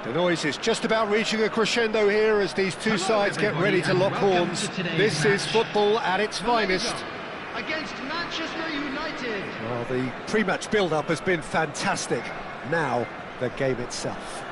The noise is just about reaching a crescendo here as these two sides get ready to lock horns. This is football at its finest. Against Manchester United. Well, the pre-match build-up has been fantastic. Now, the game itself.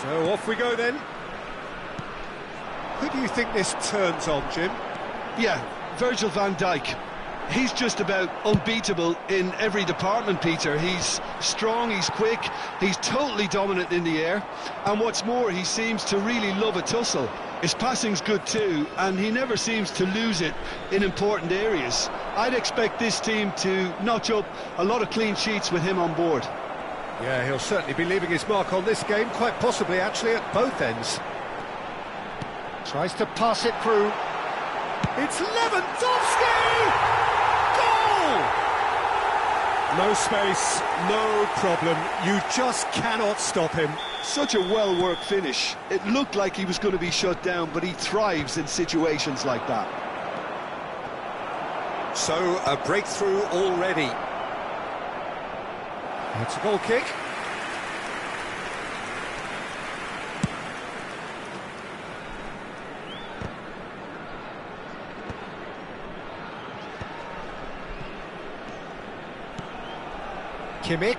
So off we go then. Who do you think this turns on, Jim? Yeah, Virgil van Dijk. He's just about unbeatable in every department, Peter. He's strong, he's quick, he's totally dominant in the air, and what's more, he seems to really love a tussle. His passing's good too, and he never seems to lose it in important areas. I'd expect this team to notch up a lot of clean sheets with him on board. Yeah, he'll certainly be leaving his mark on this game, quite possibly actually at both ends. Tries to pass it through. It's Lewandowski! Goal! No space, no problem. You just cannot stop him. Such a well-worked finish. It looked like he was going to be shut down, but he thrives in situations like that. So, a breakthrough already. It's a goal kick. Kimmich.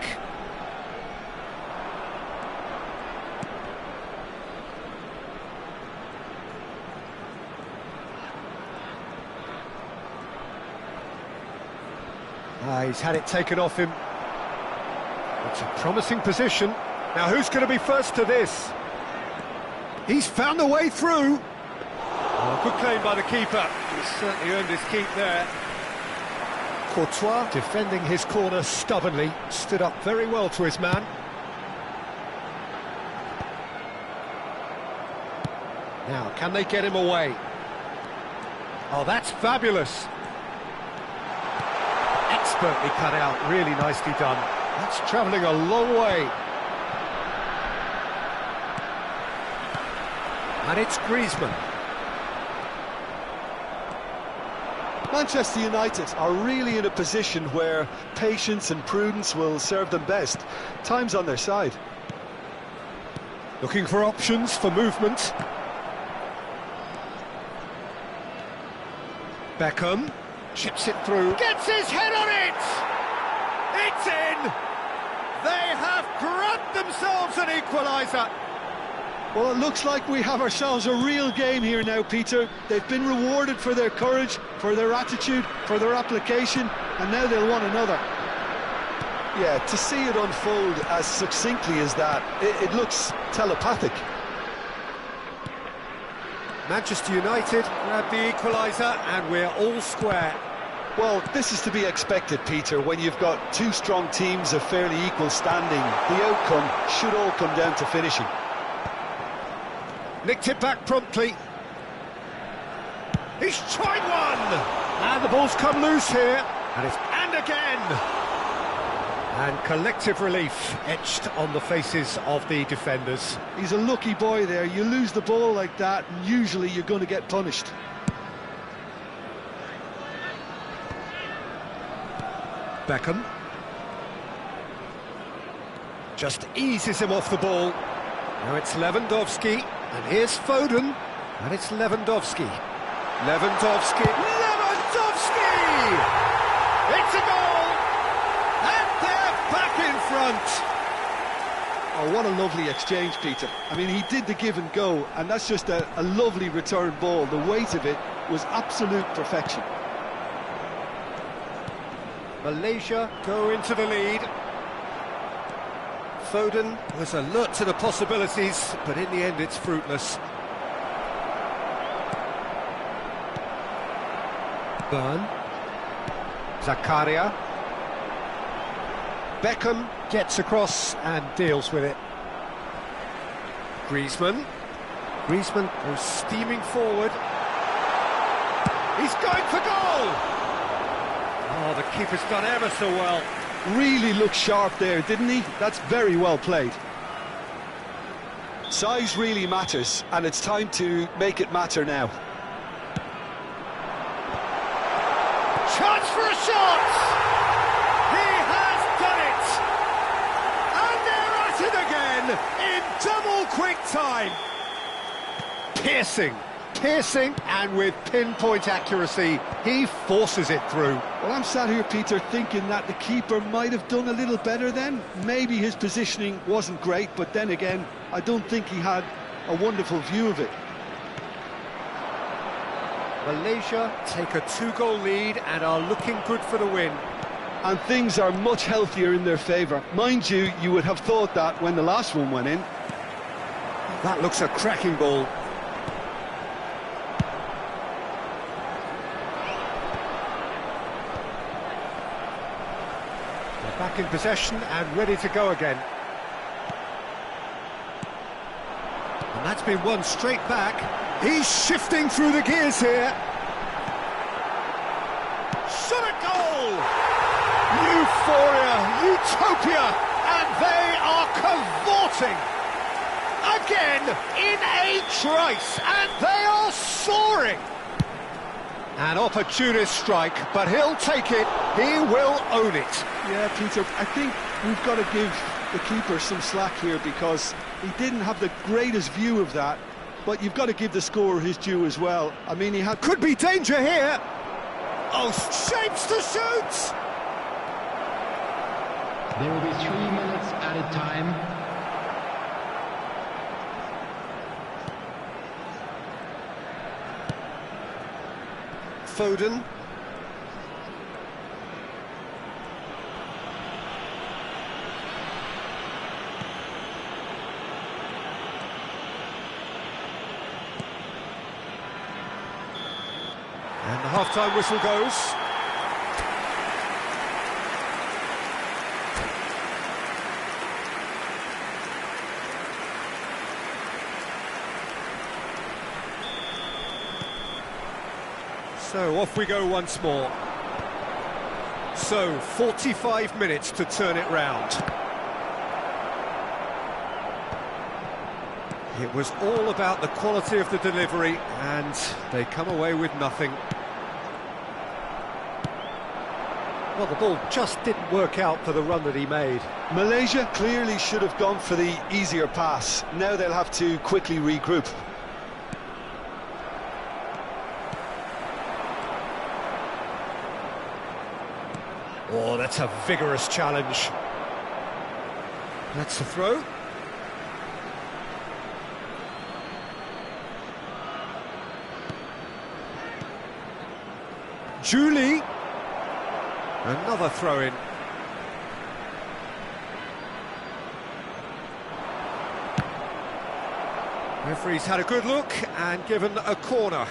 He's had it taken off him. It's a promising position. Now who's going to be first to this? He's found the way through. Oh, good claim by the keeper. He's certainly earned his keep there. Courtois, defending his corner stubbornly, stood up very well to his man. Now, can they get him away? Oh, that's fabulous. Expertly cut out, really nicely done. That's travelling a long way. And it's Griezmann. Manchester United are really in a position where patience and prudence will serve them best. Time's on their side. Looking for options for movement. Beckham chips it through. Gets his head on it! It's in! They have grabbed themselves an equaliser. Well, it looks like we have ourselves a real game here now, Peter. They've been rewarded for their courage, for their attitude, for their application, and now they'll want another. Yeah, to see it unfold as succinctly as that, it looks telepathic. Manchester United grab the equaliser and we're all square. Well, this is to be expected, Peter. When you've got two strong teams of fairly equal standing, the outcome should all come down to finishing. Nicked it back promptly. He's tried one! And the ball's come loose here. And again! And collective relief etched on the faces of the defenders. He's a lucky boy there. You lose the ball like that, and usually you're going to get punished. Beckham. Just eases him off the ball. Now it's Lewandowski. And here's Foden, and it's Lewandowski. Lewandowski! It's a goal! And they're back in front! Oh, what a lovely exchange, Peter. I mean, he did the give and go, and that's just a lovely return ball. The weight of it was absolute perfection. Malaysia go into the lead. Foden was alert to the possibilities, but in the end it's fruitless. Byrne. Zakaria. Beckham gets across and deals with it. Griezmann. Griezmann goes steaming forward. He's going for goal! Oh, the keeper's done ever so well. Really looked sharp there, didn't he? That's very well played. Size really matters, and it's time to make it matter now. Chance for a shot! He has done it! And they're at it again, in double quick time! Piercing, and with pinpoint accuracy, he forces it through. Well, I'm sat here, Peter, thinking that the keeper might have done a little better then. Maybe his positioning wasn't great, but then again, I don't think he had a wonderful view of it. Malaysia take a 2-goal lead and are looking good for the win. And things are much healthier in their favour. Mind you, you would have thought that when the last one went in. That looks a cracking ball. Back in possession and ready to go again. And that's been won straight back. He's shifting through the gears here. Shot a goal! Euphoria, utopia, and they are cavorting. Again, in a trice, and they are soaring. An opportunist strike, but he'll take it, he will own it. Yeah, Peter, I think we've got to give the keeper some slack here because he didn't have the greatest view of that, but you've got to give the scorer his due as well. I mean, he had... Could be danger here! Oh, shapes to shoot! There will be 3 minutes added time. Foden. And the half-time whistle goes. So off we go once more. So, 45 minutes to turn it round. It was all about the quality of the delivery, and they come away with nothing. Well, the ball just didn't work out for the run that he made. Malaysia clearly should have gone for the easier pass. Now they'll have to quickly regroup. Oh, that's a vigorous challenge. That's the throw. Julie. Another throw-in. Referee's had a good look and given a corner.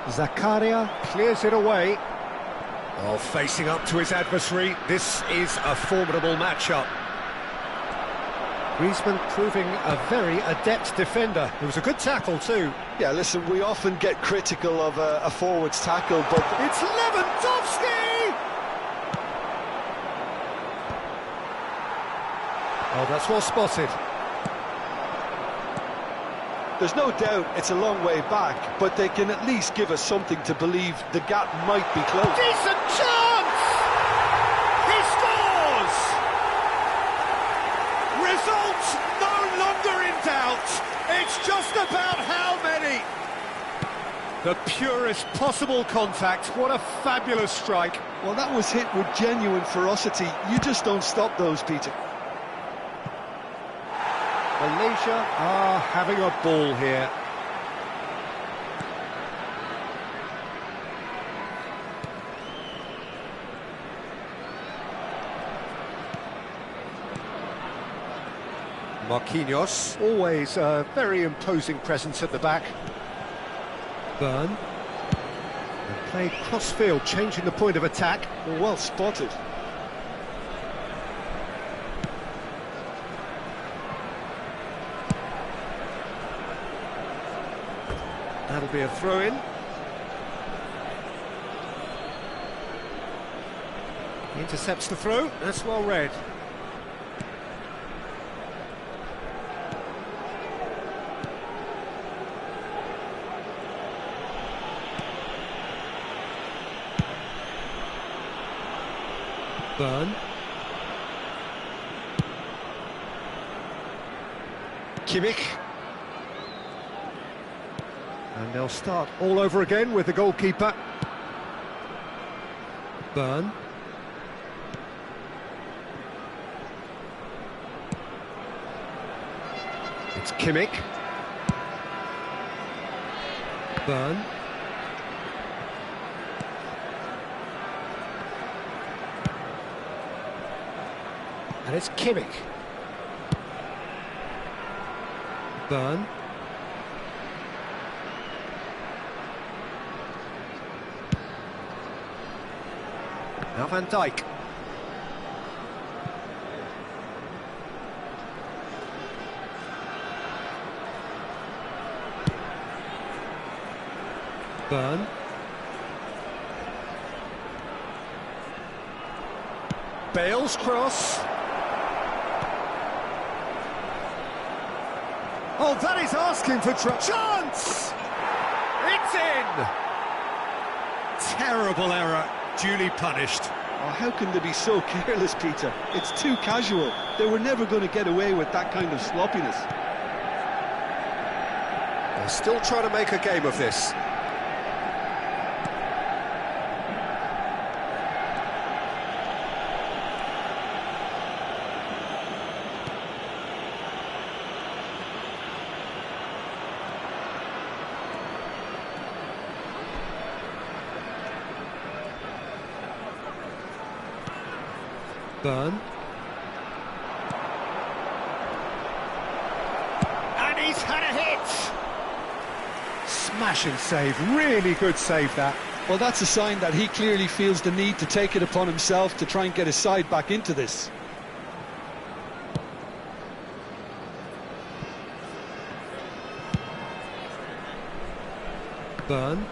Zakaria clears it away. While facing up to his adversary, this is a formidable matchup. Griezmann proving a very adept defender. It was a good tackle too. Yeah, listen, we often get critical of a forward's tackle, but... It's Lewandowski! Oh, that's well spotted. There's no doubt it's a long way back, but they can at least give us something to believe the gap might be closed. Decent chance! He scores! Result no longer in doubt. It's just about how many. The purest possible contact. What a fabulous strike. Well, that was hit with genuine ferocity. You just don't stop those, Peter. Malaysia are having a ball here. Marquinhos, always a very imposing presence at the back. Byrne. And played cross-field, changing the point of attack. Well spotted. That'll be a throw-in. He intercepts the throw. That's well read. Byrne. Kimmich. And they'll start all over again with the goalkeeper. Byrne. It's Kimmich. Byrne. And it's Kimmich. Byrne. Now Van Dijk. Byrne. Bale's cross. Oh, that is asking for chance! It's in! Terrible error. Duly punished. Oh, how can they be so careless, Peter? It's too casual. They were never going to get away with that kind of sloppiness. They're still trying to make a game of this. Byrne. And he's had a hit! Smashing save, really good save that. Well, that's a sign that he clearly feels the need to take it upon himself to try and get his side back into this. Burn.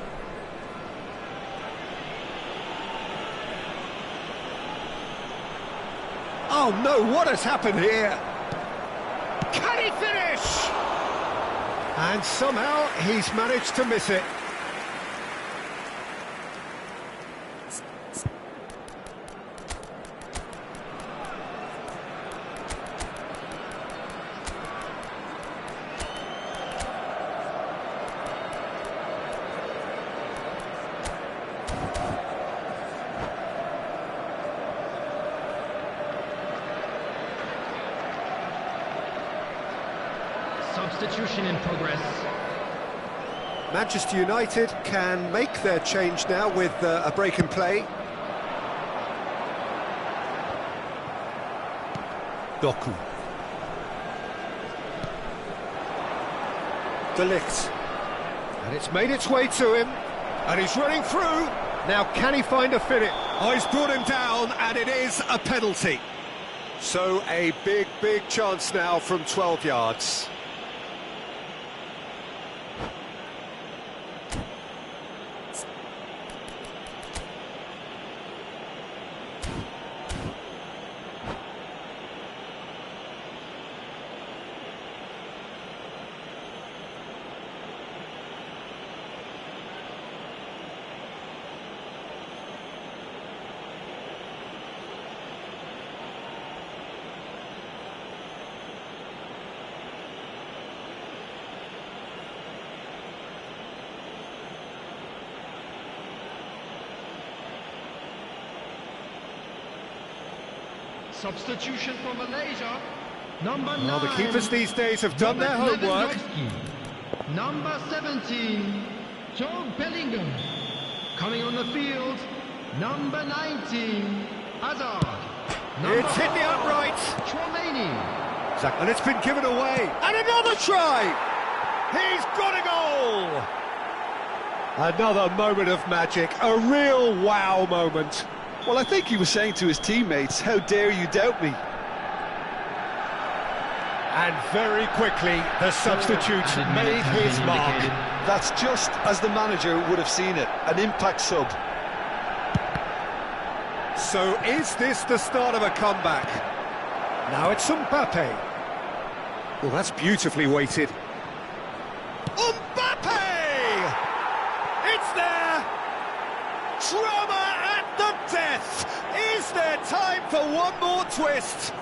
Oh no, what has happened here? Can he finish? And somehow he's managed to miss it. Substitution in progress. Manchester United can make their change now with a break in play. Doku. De Ligt. And it's made its way to him. And he's running through. Now can he find a finish? Oh, he's brought him down and it is a penalty. So a big chance now from 12 yards. Substitution for Malaysia. Number 9. Well, the keepers these days have done their homework. Number 17, Joe Bellingham. Coming on the field, number 19, Hazard. It's hit the upright. Chouameni. And it's been given away. And another try. He's got a goal. Another moment of magic. A real wow moment. Well, I think he was saying to his teammates, how dare you doubt me? And very quickly, the substitute made his mark. That's just as the manager would have seen it, an impact sub. So is this the start of a comeback? Now it's Mbappe. Well, that's beautifully weighted. Mbappe! It's there! Drama at the death! Is there time for one more twist?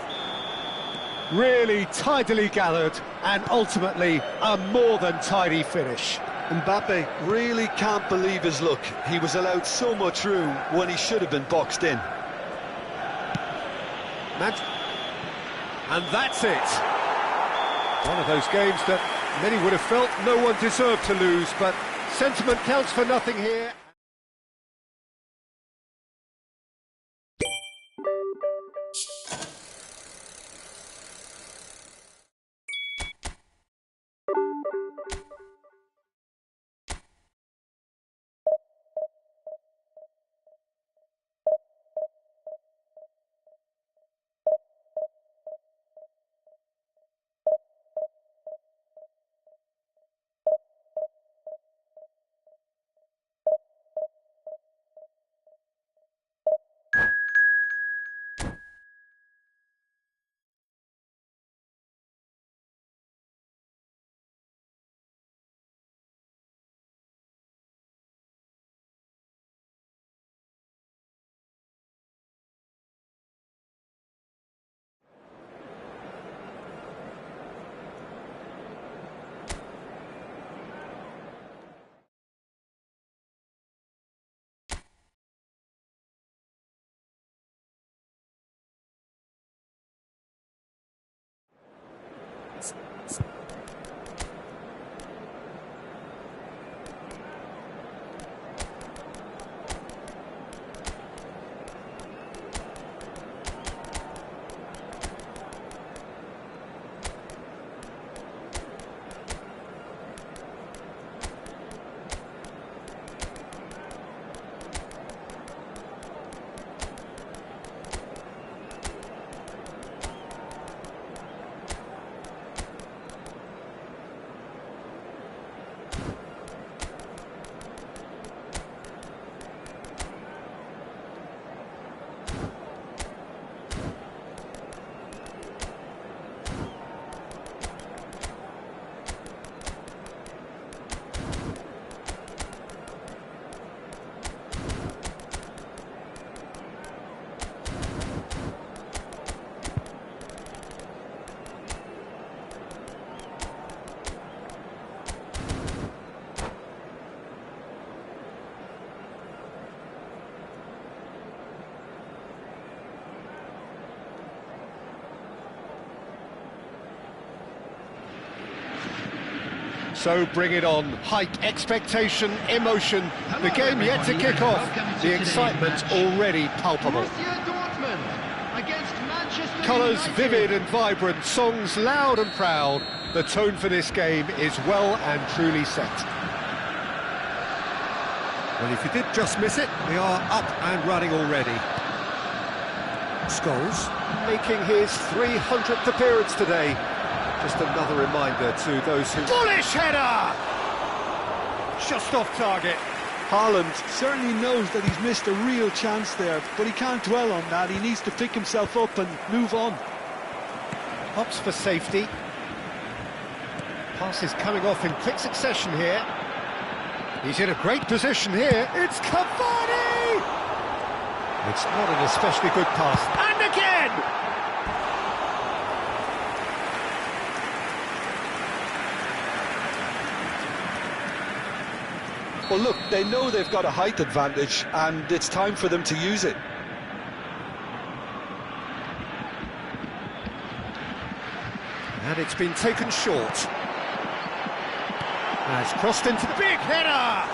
Really tidily gathered and ultimately a more than tidy finish. Mbappe really can't believe his luck. He was allowed so much room when he should have been boxed in. And that's it. One of those games that many would have felt no one deserved to lose, but sentiment counts for nothing here. So bring it on. Hype, expectation, emotion. The game yet to kick off. The excitement already palpable. Borussia Dortmund against Manchester Colours United. vivid and vibrant, songs loud and proud. The tone for this game is well and truly set. Well, if you did just miss it, we are up and running already. Scholes making his 300th appearance today. Just another reminder to those who... Bullish header! Just off target. Haaland certainly knows that he's missed a real chance there, but he can't dwell on that. He needs to pick himself up and move on. Opts for safety. Passes coming off in quick succession here. He's in a great position here. It's Cavani! It's not an especially good pass. And again! Well, look, they know they've got a height advantage, and it's time for them to use it. And it's been taken short. Has crossed into the big header!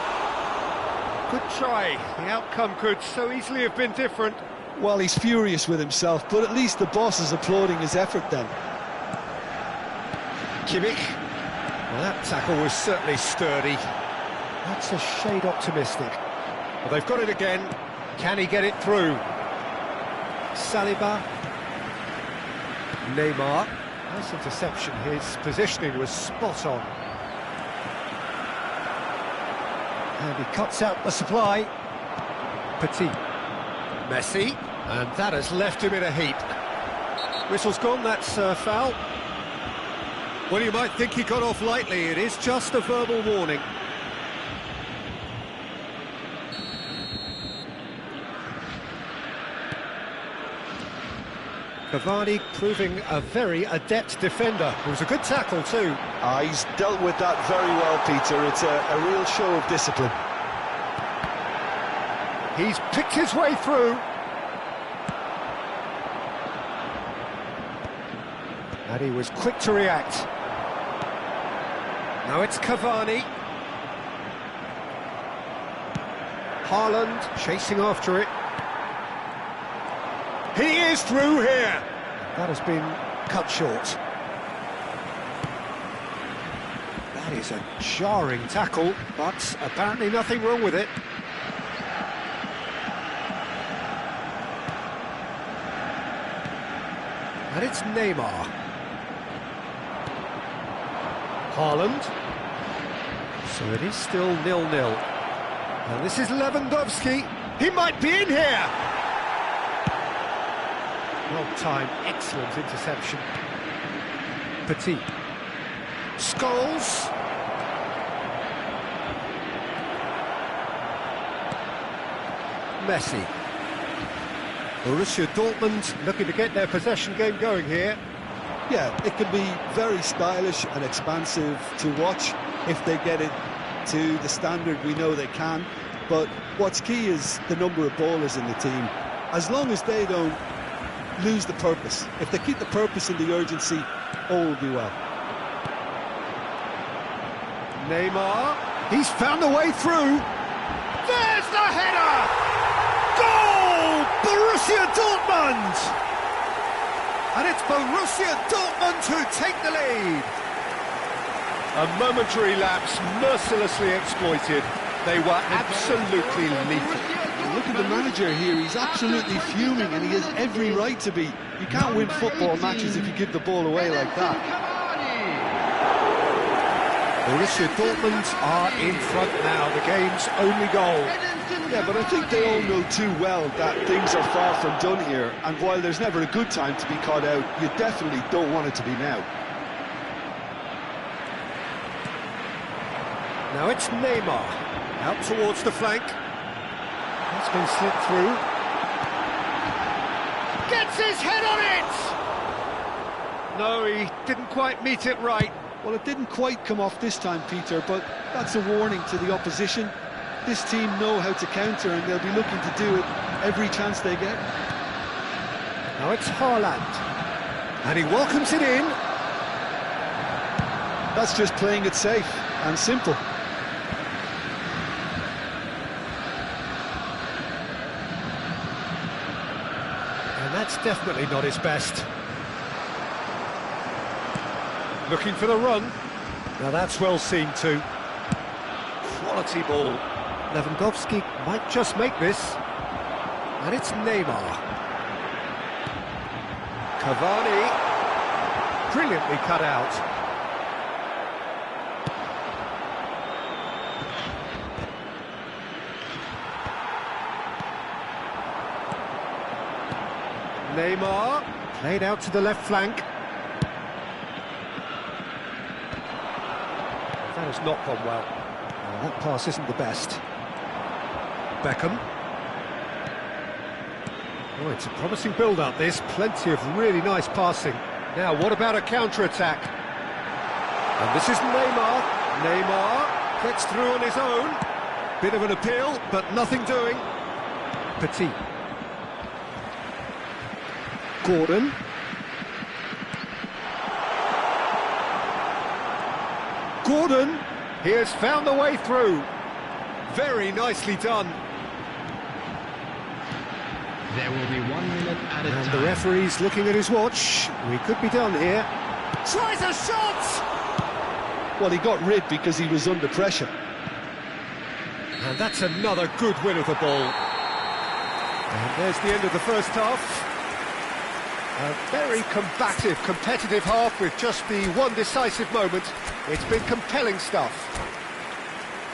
Good try. The outcome could so easily have been different. Well, he's furious with himself, but at least the boss is applauding his effort then. Kimmich. Well, that tackle was certainly sturdy. That's a shade optimistic. Well, they've got it again. Can he get it through? Saliba. Neymar. Nice interception. His positioning was spot on. And he cuts out the supply. Petit. Messi. And that has left him in a heap. Whistle's gone, that's foul. Well, you might think he got off lightly. It is just a verbal warning. Cavani proving a very adept defender. It was a good tackle too. He's dealt with that very well, Peter. It's a real show of discipline. He's picked his way through. And he was quick to react. Now it's Cavani. Haaland chasing after it. He is through here. That has been cut short. That is a jarring tackle, but apparently nothing wrong with it. And it's Neymar. Haaland. So it is still 0-0. And this is Lewandowski. He might be in here. Well-timed, excellent interception. Petit. Scholes. Messi. Borussia Dortmund looking to get their possession game going here. Yeah, it can be very stylish and expansive to watch if they get it to the standard we know they can. But what's key is the number of ballers in the team. As long as they don't lose the purpose, if they keep the purpose and the urgency, all will be well. Neymar, he's found a way through. There's the header! Goal! Borussia Dortmund! And it's Borussia Dortmund who take the lead. A momentary lapse mercilessly exploited. They were absolutely lethal. Look at the manager here, he's absolutely fuming and he has every right to be. You can't win football matches if you give the ball away like that. Borussia Dortmund are in front now, the game's only goal. Yeah, but I think they all know too well that things are far from done here, and while there's never a good time to be caught out, you definitely don't want it to be now. Now it's Neymar, out towards the flank. That's been slipped through. Gets his head on it! No, he didn't quite meet it right. Well, it didn't quite come off this time, Peter, but that's a warning to the opposition. This team know how to counter and they'll be looking to do it every chance they get. Now it's Haaland. And he welcomes it in. That's just playing it safe. and simple. And that's definitely not his best. Looking for the run. Now that's well seen too. Quality ball. Lewandowski might just make this. And it's Neymar. Cavani. Brilliantly cut out. Neymar. Played out to the left flank. That has not gone well. That pass isn't the best. Beckham. Oh, it's a promising build-up, this. Plenty of really nice passing. Now, what about a counter-attack? And this is Neymar. Neymar gets through on his own. Bit of an appeal, but nothing doing. Petit. Gordon. Gordon, he has found the way through. Very nicely done. There will be 1 minute at a time. And the referee's looking at his watch. We could be done here. Tries a shot! Well, he got rid because he was under pressure. And that's another good win of the ball. And there's the end of the first half. A very combative, competitive half with just the one decisive moment. It's been compelling stuff.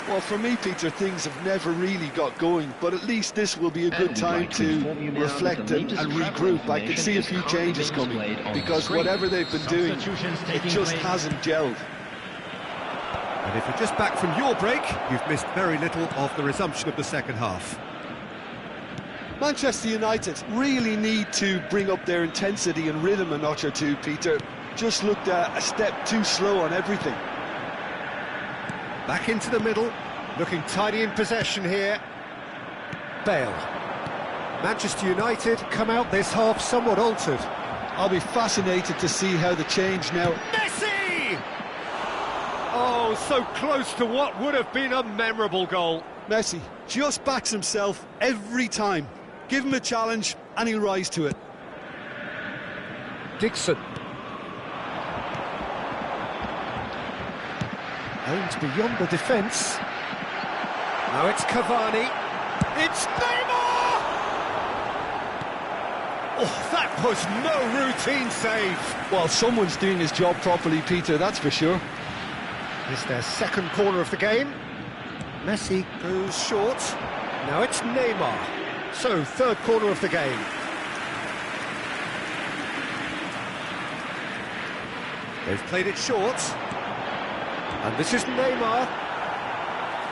Well, for me, Peter, things have never really got going, but at least this will be a good time to reflect and regroup. I can see a few changes coming, because whatever they've been doing, it just hasn't gelled. And if you're just back from your break, you've missed very little of the resumption of the second half. Manchester United really need to bring up their intensity and rhythm a notch or two, Peter. Just looked a step too slow on everything. Back into the middle, looking tidy in possession here. Bale. Manchester United come out this half somewhat altered. I'll be fascinated to see how the change now... Messi! Oh, so close to what would have been a memorable goal. Messi just backs himself every time. Give him a challenge and he'll rise to it. Dixon. Aimed beyond the defence. Now it's Cavani. It's Neymar! Oh, that was no routine save. Well, someone's doing his job properly, Peter, that's for sure. It's their second corner of the game. Messi goes short. Now it's Neymar. So, third corner of the game. They've played it short. And this is Neymar.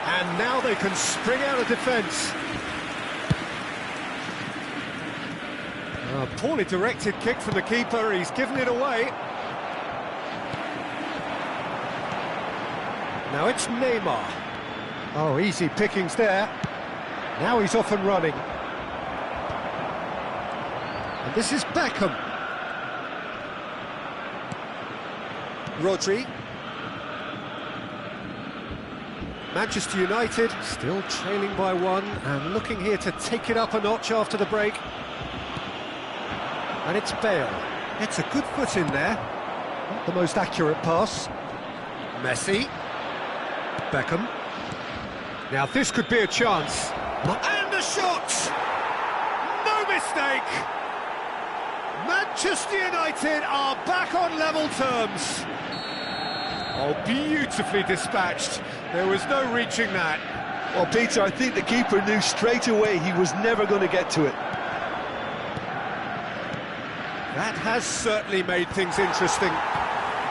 And now they can spring out of defence. A poorly directed kick from the keeper. He's given it away. Now it's Neymar. Oh, easy pickings there. Now he's off and running. And this is Beckham. Rodri. Manchester United still trailing by one and looking here to take it up a notch after the break. And it's Bale. It's a good foot in there. Not the most accurate pass. Messi. Beckham. Now this could be a chance. And a shot! No mistake! Manchester United are back on level terms. Oh, beautifully dispatched. There was no reaching that. Well, Peter, I think the keeper knew straight away he was never going to get to it. That has certainly made things interesting.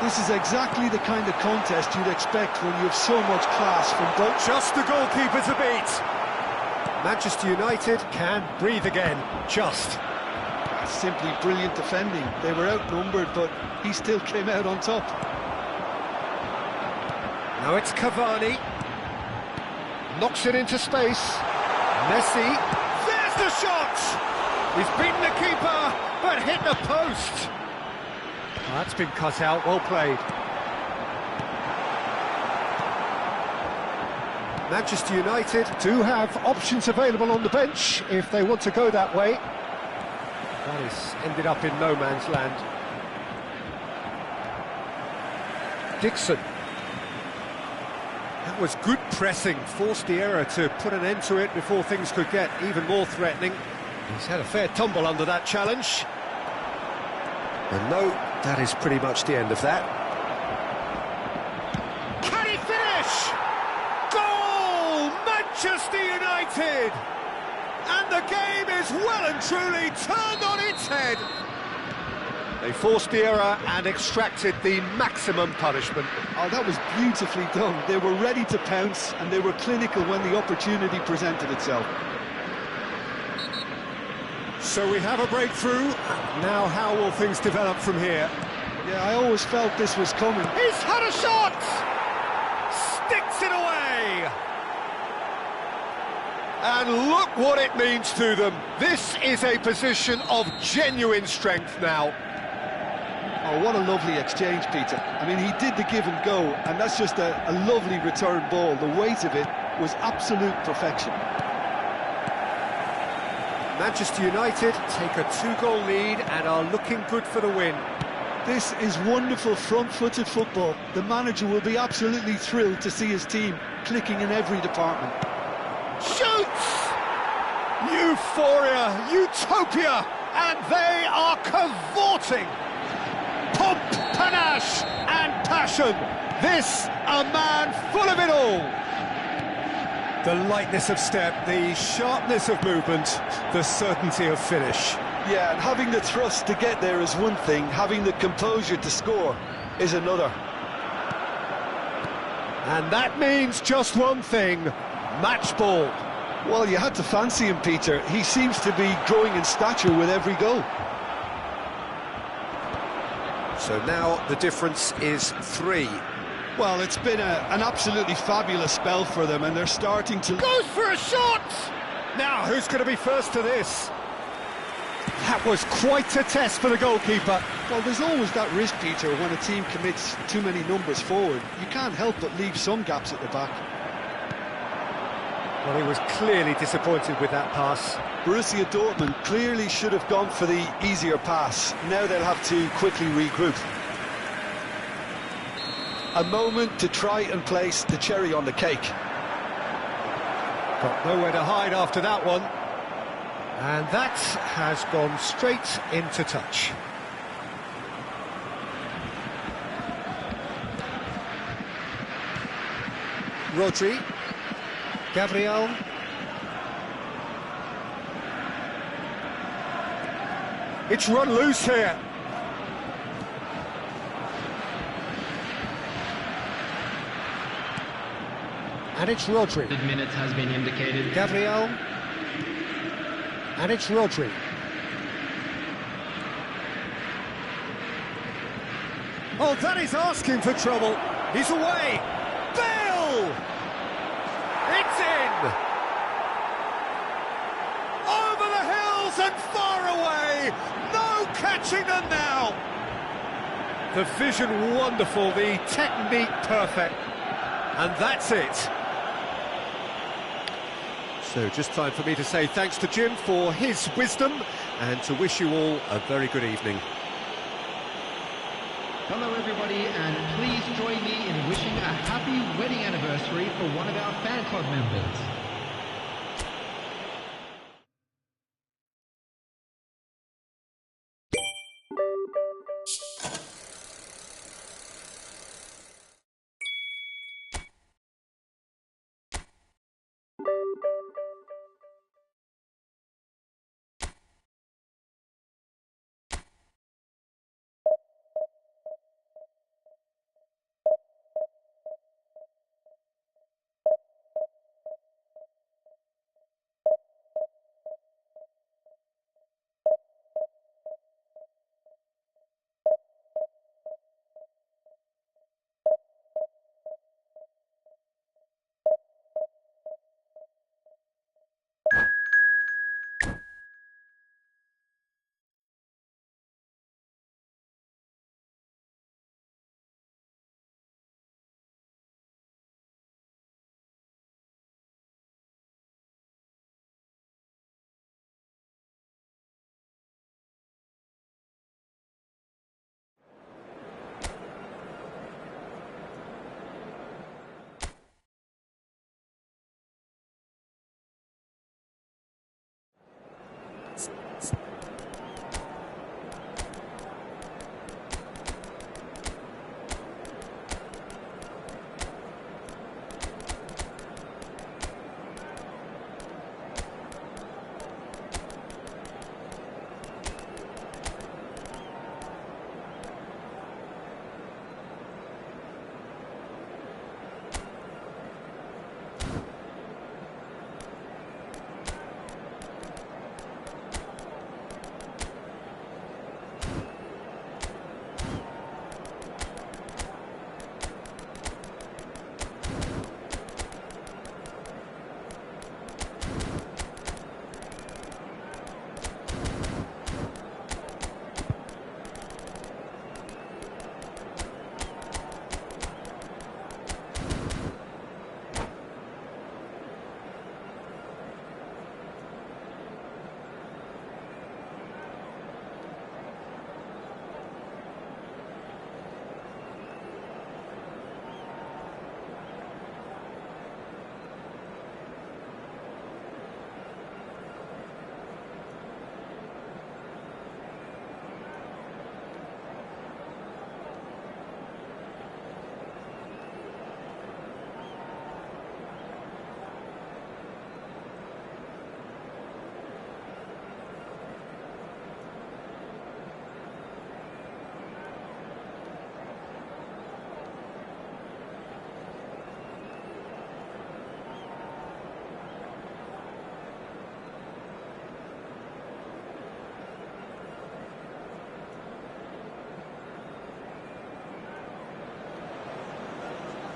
This is exactly the kind of contest you'd expect when you have so much class from both. Just the goalkeeper to beat. Manchester United can breathe again. Just. That's simply brilliant defending. They were outnumbered, but he still came out on top. Now it's Cavani. Knocks it into space. Messi. There's the shot! He's beaten the keeper, but hit the post. That's been cut out, well played. Manchester United do have options available on the bench if they want to go that way. That has ended up in no man's land. Dixon. That was good pressing, forced the error to put an end to it before things could get even more threatening. He's had a fair tumble under that challenge. And no, that is pretty much the end of that. Can he finish? Goal! Manchester United! And the game is well and truly turned on its head. They forced the error and extracted the maximum punishment. Oh, that was beautifully done. They were ready to pounce and they were clinical when the opportunity presented itself. So we have a breakthrough. Now how will things develop from here? Yeah, I always felt this was coming. He's had a shot! Sticks it away! And look what it means to them. This is a position of genuine strength now. Oh, what a lovely exchange, Peter. I mean, he did the give and go, and that's just a lovely return ball. The weight of it was absolute perfection. Manchester United take a 2-goal lead and are looking good for the win. This is wonderful front-footed football. The manager will be absolutely thrilled to see his team clicking in every department. Shoots! Euphoria, utopia, and they are cavorting. Pomp, panache, and passion. This, a man full of it all. The lightness of step, the sharpness of movement, the certainty of finish. Yeah, and having the thrust to get there is one thing, having the composure to score is another. And that means just one thing, match ball. Well, you had to fancy him, Peter. He seems to be growing in stature with every goal. So now the difference is 3. Well, it's been an absolutely fabulous spell for them, and they're starting to... Goes for a shot! Now, who's going to be first to this? That was quite a test for the goalkeeper. Well, there's always that risk, Peter, when a team commits too many numbers forward. You can't help but leave some gaps at the back. Well, he was clearly disappointed with that pass. Borussia Dortmund clearly should have gone for the easier pass. Now they'll have to quickly regroup. A moment to try and place the cherry on the cake. Got nowhere to hide after that one. And that has gone straight into touch. Rodri. Gabriel. It's run loose here. And it's Rodri. Minutes has been indicated. Gabriel. And it's Rodri. Oh, that is asking for trouble. He's away. Bale! It's in! Over the hills and far away! No catching them now! The vision wonderful, the technique perfect. And that's it. So just time for me to say thanks to Jim for his wisdom and to wish you all a very good evening. Hello everybody, and please join me in wishing a happy wedding anniversary for one of our fan club members.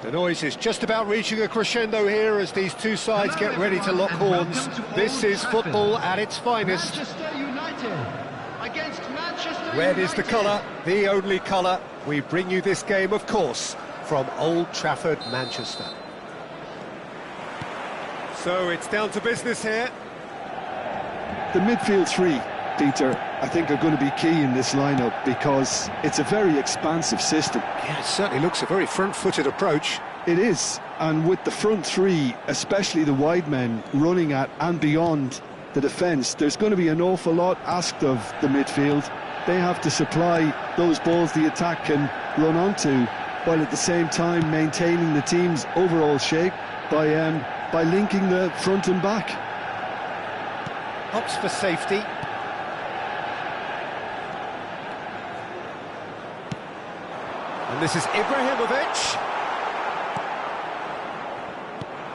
The noise is just about reaching a crescendo here as these two sides get ready to lock horns. This is football at its finest. Manchester United against Manchester Red is the United. colour, the only colour. We bring you this game, of course, from Old Trafford, Manchester. So it's down to business here. The midfield three, Peter, I think are going to be key in this lineup because it's a very expansive system. Yeah, it certainly looks a very front-footed approach. It is, and with the front three, especially the wide men, running at and beyond the defence, there's going to be an awful lot asked of the midfield. They have to supply those balls the attack can run onto, while at the same time maintaining the team's overall shape by linking the front and back. Opts for safety. And this is Ibrahimovic.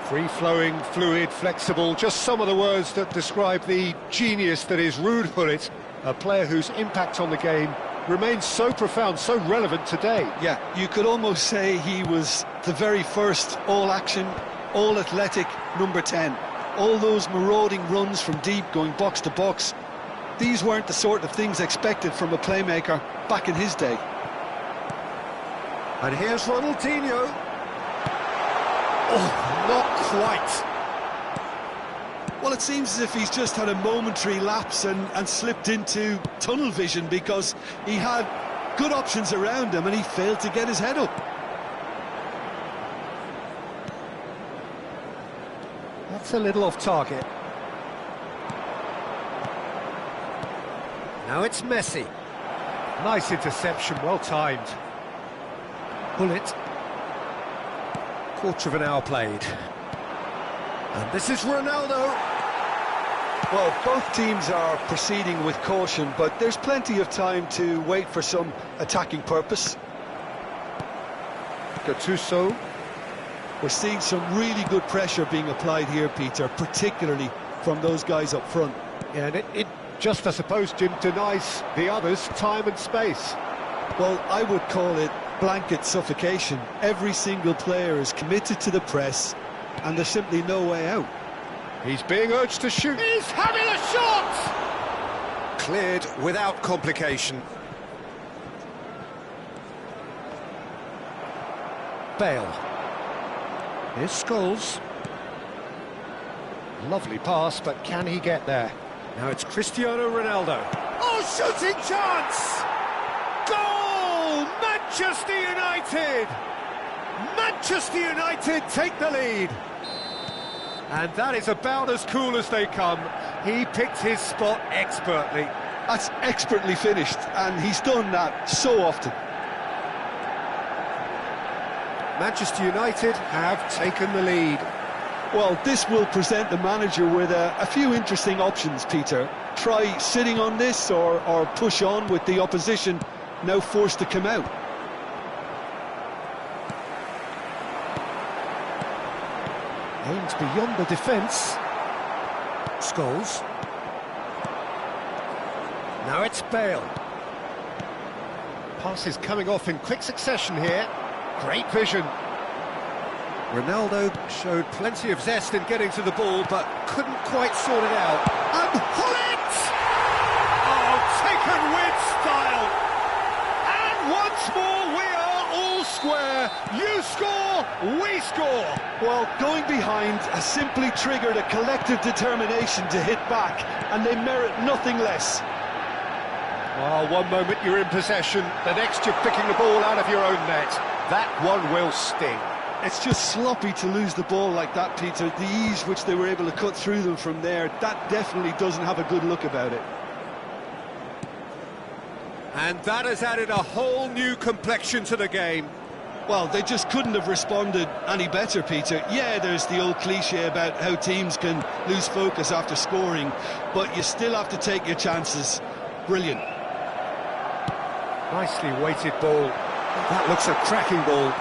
Free-flowing, fluid, flexible, just some of the words that describe the genius that is Ruud Gullit, a player whose impact on the game remains so profound, so relevant today. Yeah, you could almost say he was the very first all-action, all-athletic number 10. All those marauding runs from deep, going box to box, these weren't the sort of things expected from a playmaker back in his day. And here's Ronaldinho. Oh, not quite. Well, it seems as if he's just had a momentary lapse and slipped into tunnel vision because he had good options around him and he failed to get his head up. That's a little off target. Now it's Messi. Nice interception, well timed. Bullet. Quarter of an hour played. And this is Ronaldo. Well, both teams are proceeding with caution, but there's plenty of time to wait for some attacking purpose. Gattuso. We're seeing some really good pressure being applied here, Peter, particularly from those guys up front. Yeah, and it just, I suppose, Jim, denies the others time and space. Well, I would call it blanket suffocation. Every single player is committed to the press, and there's simply no way out. He's being urged to shoot. He's having a shot! Cleared without complication. Bale. Here's Scholes. Lovely pass, but can he get there? Now it's Cristiano Ronaldo. Oh, shooting chance! Goal! Manchester United! Manchester United take the lead. And that is about as cool as they come. He picked his spot expertly. That's expertly finished, and he's done that so often. Manchester United have taken the lead. Well, this will present the manager with a few interesting options, Peter. Try sitting on this or push on with the opposition now forced to come out. Aims beyond the defence. Scholes. Now it's Bale. Passes coming off in quick succession here. Great vision. Ronaldo showed plenty of zest in getting to the ball, but couldn't quite sort it out. And Gullit! Oh, taken with style. And once more we are all square. You score, we score. Well, going behind has simply triggered a collective determination to hit back, and they merit nothing less. Well, one moment you're in possession, the next you're picking the ball out of your own net. That one will sting. It's just sloppy to lose the ball like that, Peter. The ease which they were able to cut through them from there, that definitely doesn't have a good look about it. And that has added a whole new complexion to the game. Well, they just couldn't have responded any better, Peter. Yeah, there's the old cliche about how teams can lose focus after scoring, but you still have to take your chances. Brilliant. Nicely weighted ball. That looks a cracking ball.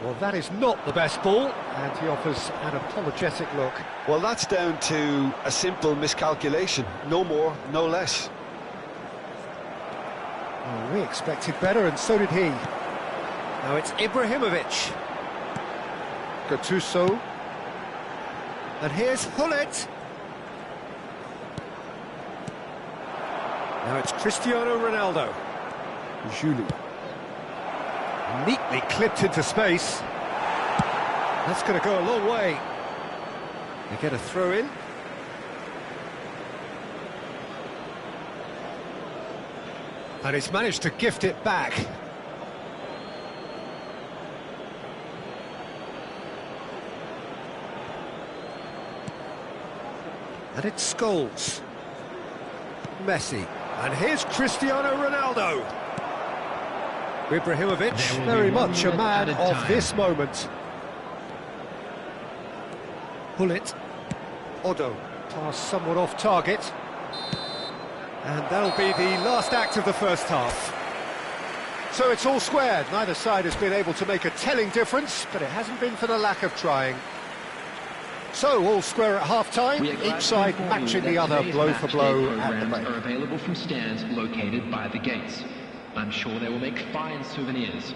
Well, that is not the best ball, and he offers an apologetic look. Well, that's down to a simple miscalculation. No more, no less. Well, we expected better, and so did he. Now it's Ibrahimovic. Gattuso. And here's Hullet. Now it's Cristiano Ronaldo. Julie. Neatly clipped into space. That's going to go a long way. They get a throw in. And he's managed to gift it back. And it's Scholes. Messi. And here's Cristiano Ronaldo. Ibrahimovic, very much a man of this moment. Hullet. Odo. Pass somewhat off target. And that'll be the last act of the first half. So it's all squared. Neither side has been able to make a telling difference, but it hasn't been for the lack of trying. So all square at half-time, each side matching the other blow for blow at the break. Are available from stands located by the gates. I'm sure they will make fine souvenirs.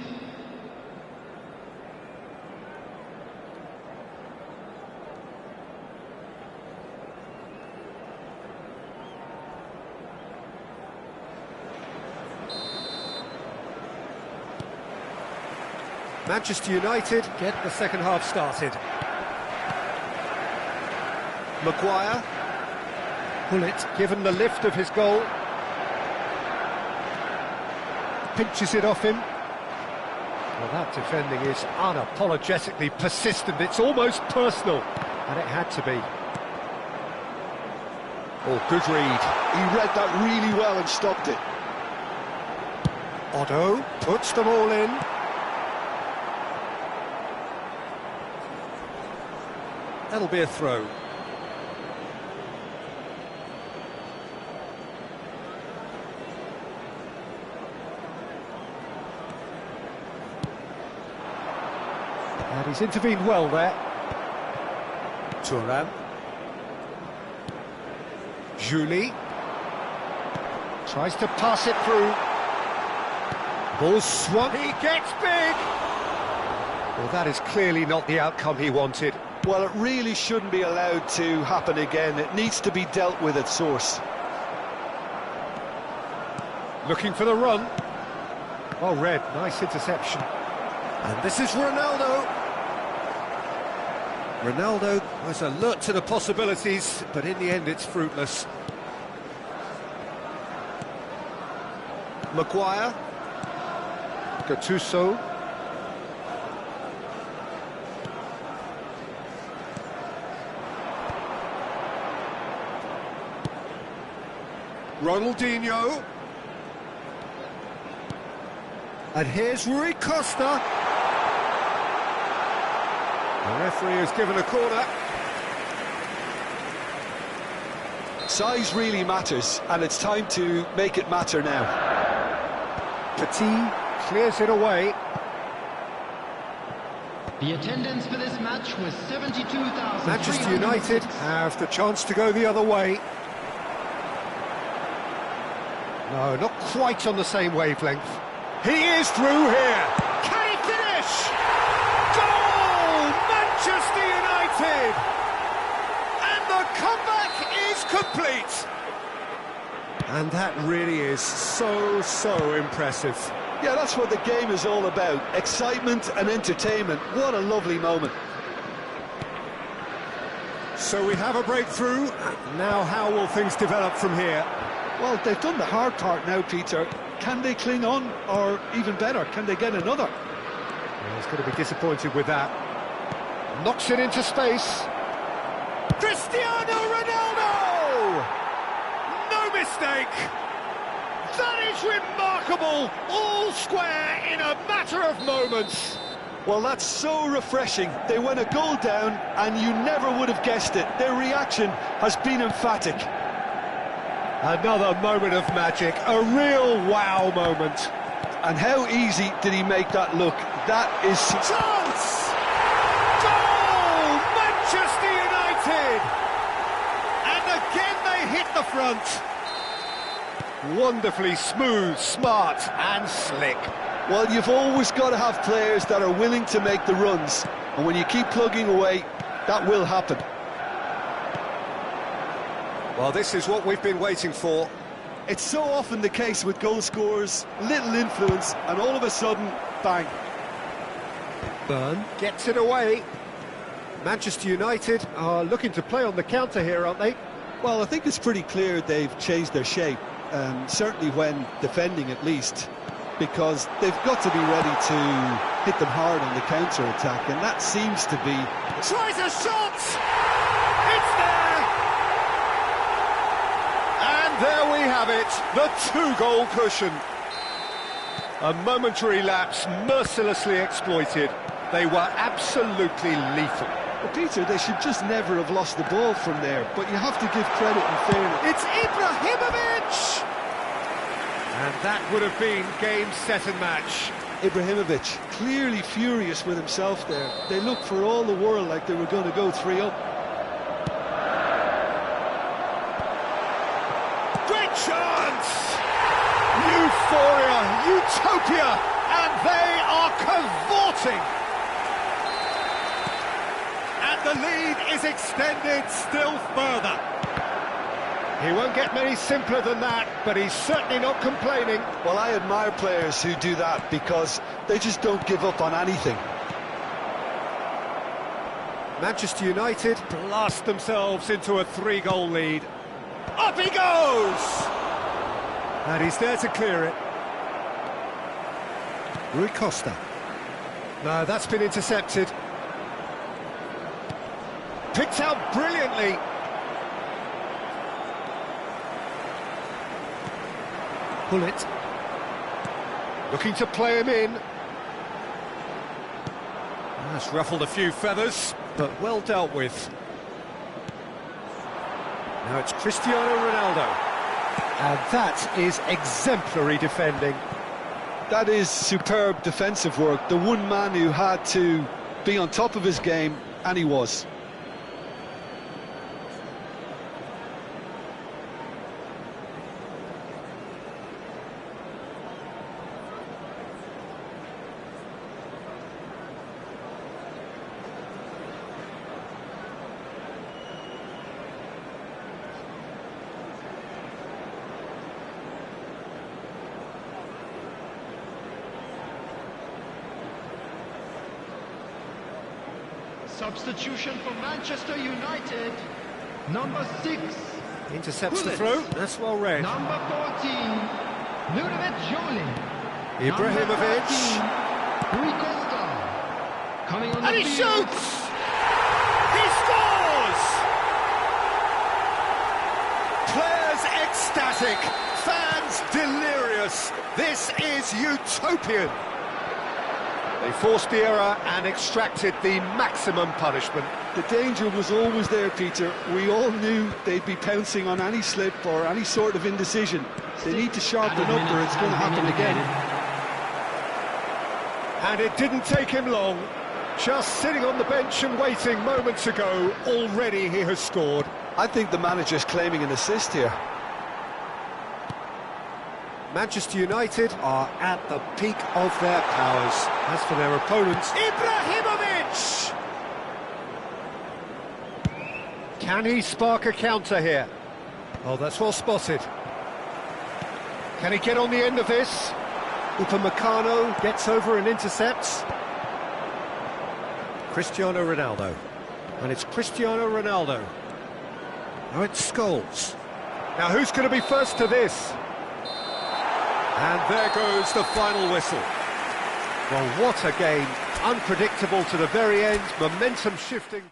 Manchester United get the second half started. Maguire. Hullet given the lift of his goal. Pinches it off him. Well, that defending is unapologetically persistent. It's almost personal. And it had to be. Oh, good read. He read that really well and stopped it. Odo puts them all in. That'll be a throw. And he's intervened well there. Thuram. Julie. Tries to pass it through. Ball swung. He gets big! Well, that is clearly not the outcome he wanted. Well, it really shouldn't be allowed to happen again. It needs to be dealt with at source. Looking for the run. Well read, nice interception. And this is Ronaldo. Ronaldo was alert to the possibilities, but in the end it's fruitless. Maguire. Gattuso. Ronaldinho. And here's Rui Costa. The referee has given a corner. Size really matters, and it's time to make it matter now. Petit clears it away. The attendance for this match was 72,000. Manchester United have the chance to go the other way. No, not quite on the same wavelength. He is through here. Can he finish? Goal! Manchester United! And the comeback is complete. And that really is so impressive. Yeah, that's what the game is all about. Excitement and entertainment. What a lovely moment. So we have a breakthrough. Now how will things develop from here? Well, they've done the hard part now, Peter. Can they cling on, or even better, can they get another? Well, he's going to be disappointed with that. Knocks it into space. Cristiano Ronaldo! No mistake! That is remarkable! All square in a matter of moments. Well, that's so refreshing. They went a goal down, and you never would have guessed it. Their reaction has been emphatic. Another moment of magic, a real wow moment. And how easy did he make that look? That is... Chance! Goal! Manchester United! And again they hit the front. Wonderfully smooth, smart and slick. Well, you've always got to have players that are willing to make the runs, and when you keep plugging away, that will happen. Well, this is what we've been waiting for. It's so often the case with goal scorers, little influence, and all of a sudden, bang. Burn gets it away. Manchester United are looking to play on the counter here, aren't they? Well, I think it's pretty clear they've changed their shape, certainly when defending at least, because they've got to be ready to hit them hard on the counter-attack, and that seems to be... Tries a shot! It's there! And there we have it, the two-goal cushion. A momentary lapse mercilessly exploited. They were absolutely lethal. Well, Peter, they should just never have lost the ball from there, but you have to give credit and fairness. It's Ibrahimovic! And that would have been game, set and match. Ibrahimovic, clearly furious with himself there. They looked for all the world like they were going to go 3-up. Great chance! Euphoria, utopia, and they are cavorting. And the lead is extended still further. He won't get many simpler than that, but he's certainly not complaining. Well, I admire players who do that because they just don't give up on anything. Manchester United blast themselves into a 3-goal lead. Up he goes! And he's there to clear it. Rui Costa. No, that's been intercepted. Picked out brilliantly. Bullet. Looking to play him in. That's ruffled a few feathers, but well dealt with. Now it's Cristiano Ronaldo. And that is exemplary defending. That is superb defensive work. The one man who had to be on top of his game, and he was. Substitution for Manchester United. Number 6. Intercepts the throw. That's well read. Number 14. Ludovic Jolie. Ibrahimovic. Rui Costa. Coming on And the he field. shoots! He scores! Players ecstatic, fans delirious. This is utopian. They forced the error and extracted the maximum punishment. The danger was always there, Peter. We all knew they'd be pouncing on any slip or any sort of indecision. They need to sharpen up or it's going to happen again. And it didn't take him long. Just sitting on the bench and waiting moments ago, already he has scored. I think the manager's claiming an assist here. Manchester United are at the peak of their powers. As for their opponents, Ibrahimovic! Can he spark a counter here? Oh, that's well spotted. Can he get on the end of this? Upamecano gets over and intercepts. Cristiano Ronaldo. And it's Cristiano Ronaldo. Now it's Scholes. Now who's going to be first to this? And there goes the final whistle. Well, what a game. Unpredictable to the very end, momentum shifting.